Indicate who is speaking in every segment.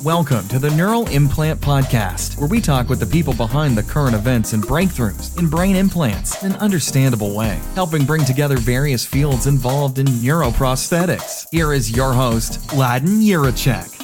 Speaker 1: Welcome to the Neural Implant Podcast, where we talk with the people behind the current events and breakthroughs in brain implants in an understandable way, helping bring together various fields involved in neuroprosthetics. Here is your host, Laden Yurachek.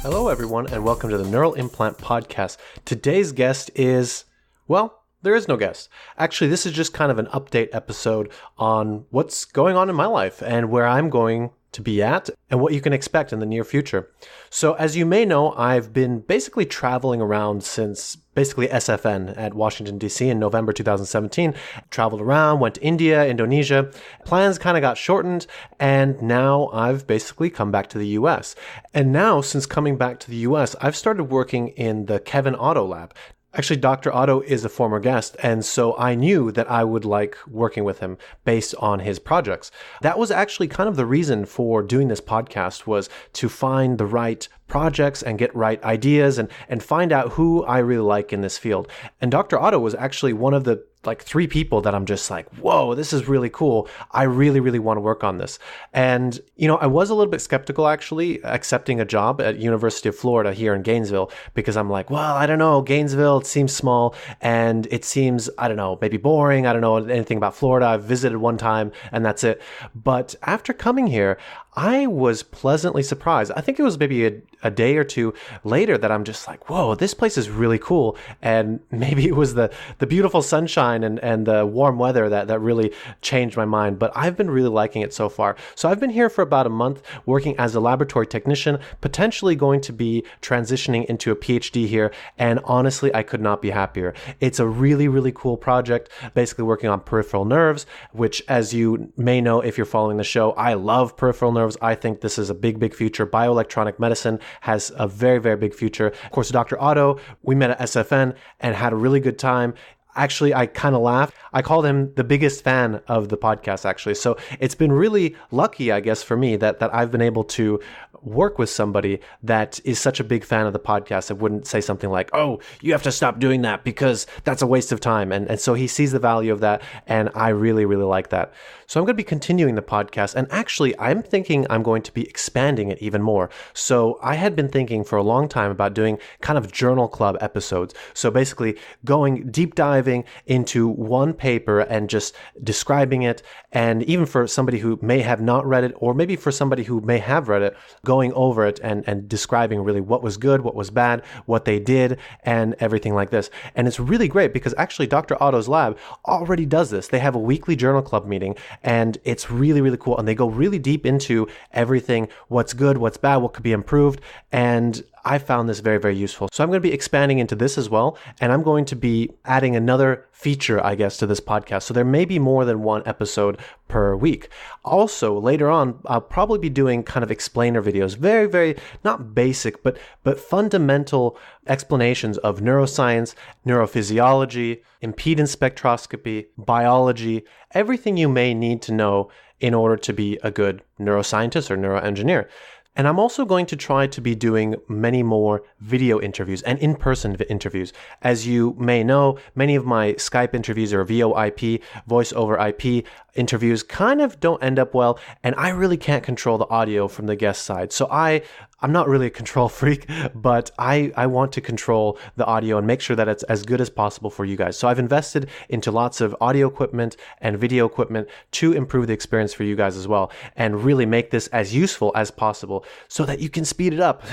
Speaker 2: Hello, everyone, and welcome to the Neural Implant Podcast. Today's guest is, well, there is no guest. Actually, this is just kind of an update episode on what's going on in my life and where I'm going to be at and what you can expect in the near future. So as you may know, I've been basically traveling around since basically SFN at Washington, D.C. in November 2017. Traveled around, went to India, Indonesia. Plans kind of got shortened, and now I've basically come back to the U.S. And now, since coming back to the U.S., I've started working in the Otto lab. Actually, Dr. Otto is a former guest, and so I knew that I would like working with him based on his projects. That was actually kind of the reason for doing this podcast, was to find the right projects and get right ideas and find out who I really like in this field. And Dr. Otto was actually one of the three people that I'm just like, whoa, this is really cool. I really, really want to work on this. And, I was a little bit skeptical actually accepting a job at University of Florida here in Gainesville, because I'm like, well, I don't know, Gainesville, it seems small and it seems, I don't know, maybe boring. I don't know anything about Florida. I've visited one time and that's it. But after coming here, I was pleasantly surprised. I think it was maybe a day or two later that I'm just like, whoa, this place is really cool. And maybe it was the beautiful sunshine and the warm weather that really changed my mind. But I've been really liking it so far. So I've been here for about a month working as a laboratory technician, potentially going to be transitioning into a PhD here. And honestly, I could not be happier. It's a really, really cool project, basically working on peripheral nerves, which, as you may know if you're following the show, I love peripheral nerves. I think this is a big, big future. Bioelectronic medicine has a very, very big future. Of course, Dr. Otto, we met at SFN and had a really good time. Actually, I kind of laughed. I called him the biggest fan of the podcast, actually. So it's been really lucky, I guess, for me that I've been able to work with somebody that is such a big fan of the podcast that wouldn't say something like, oh, you have to stop doing that because that's a waste of time. And so he sees the value of that, and I really, really like that. So I'm going to be continuing the podcast, and actually, I'm thinking I'm going to be expanding it even more. So I had been thinking for a long time about doing kind of journal club episodes. So basically going deep diving into one paper and just describing it, and even for somebody who may have not read it, or maybe for somebody who may have read it, going over it and describing really what was good, what was bad, what they did, and everything like this. And it's really great because actually Dr. Otto's lab already does this. They have a weekly journal club meeting, and it's really, really cool. And they go really deep into everything, what's good, what's bad, what could be improved. And I found this very, very useful. So I'm going to be expanding into this as well. And I'm going to be adding another feature, I guess, to this podcast. So there may be more than one episode per week. Also, later on, I'll probably be doing kind of explainer videos, very, very, not basic, but fundamental explanations of neuroscience, neurophysiology, impedance spectroscopy, biology, everything you may need to know in order to be a good neuroscientist or neuroengineer. And I'm also going to try to be doing many more video interviews and in-person interviews. As you may know, many of my Skype interviews or VoIP, voice over IP interviews kind of don't end up well, and I really can't control the audio from the guest side. So I'm not really a control freak, but I want to control the audio and make sure that it's as good as possible for you guys. So I've invested into lots of audio equipment and video equipment to improve the experience for you guys as well, and really make this as useful as possible so that you can speed it up.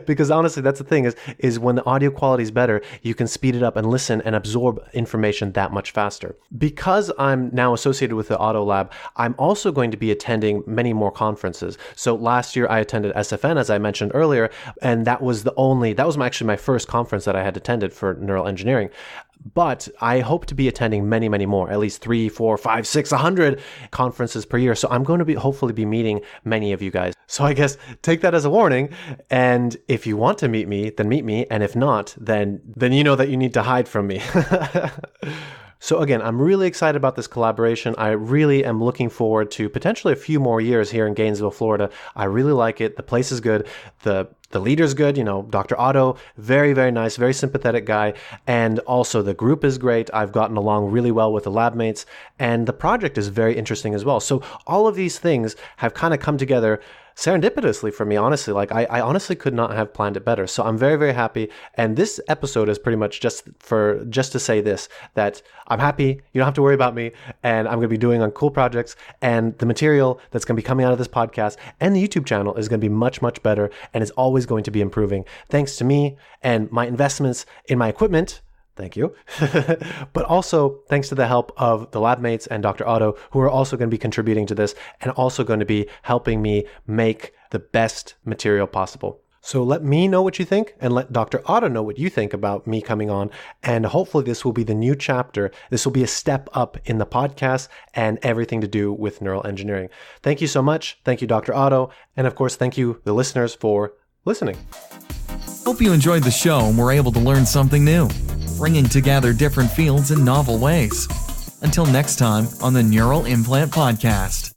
Speaker 2: Because honestly, that's the thing is when the audio quality is better, you can speed it up and listen and absorb information that much faster. Because I'm now associated with the Otto Lab, I'm also going to be attending many more conferences. So last year I attended SFN, as I mentioned earlier, and that was actually my first conference that I had attended for neural engineering. But I hope to be attending many, many more, at least 3, 4, 5, 6, 100 conferences per year. So I'm going to hopefully be meeting many of you guys. So I guess take that as a warning. And if you want to meet me, then meet me. And if not, then you know that you need to hide from me. So again, I'm really excited about this collaboration. I really am looking forward to potentially a few more years here in Gainesville, Florida. I really like it. The place is good. The The leader's good, Dr. Otto, very, very nice, very sympathetic guy. And also the group is great. I've gotten along really well with the labmates, and the project is very interesting as well. So all of these things have kind of come together serendipitously for me, honestly. Like I honestly could not have planned it better. So I'm very, very happy. And this episode is pretty much just to say this, that I'm happy. You don't have to worry about me. And I'm going to be doing on cool projects. And the material that's going to be coming out of this podcast and the YouTube channel is going to be much, much better. And is always going to be improving thanks to me and my investments in my equipment. Thank you. But also thanks to the help of the labmates and Dr. Otto, who are also going to be contributing to this and also going to be helping me make the best material possible. So let me know what you think and let Dr. Otto know what you think about me coming on. And hopefully this will be the new chapter. This will be a step up in the podcast and everything to do with neural engineering. Thank you so much. Thank you, Dr. Otto. And of course, thank you, the listeners, for listening.
Speaker 1: Hope you enjoyed the show and were able to learn something new, bringing together different fields in novel ways. Until next time on the Neural Implant Podcast.